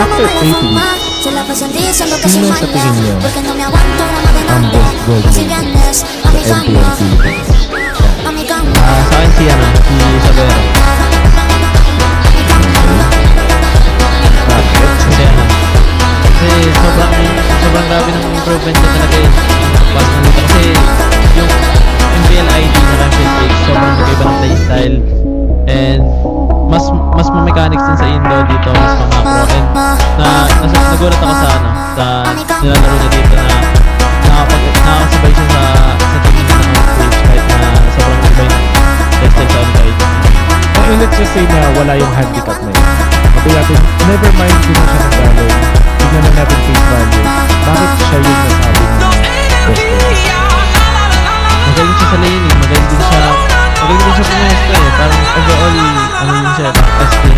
After 8 weeks, sino sa tingin niyo ang best gold member sa MPNTV? Sa akin si Isabela. Kasi sobrang grabe ng improvement niya talaga yun. Pas na nito kasi yung MPL ID na Rampage X sobrang nag-iba ng playstyle and mas mechanics din sa Indo dito, mas macro and nagulat ako sa nilalaro niya dito na nakakasabay siya sa tingin niya ng Twitch kahit na sobrang iba yung playstyle sa ano ID. And let's just say na wala yung handicap na yun. Sabi natin, never mind kung siya ng dollar, tignan na natin face value. Bakit siya yung nasabi ng best player? Magaling siya sa laning, magaling din siya pumesto eh. Parang overall, ano yun siya, best player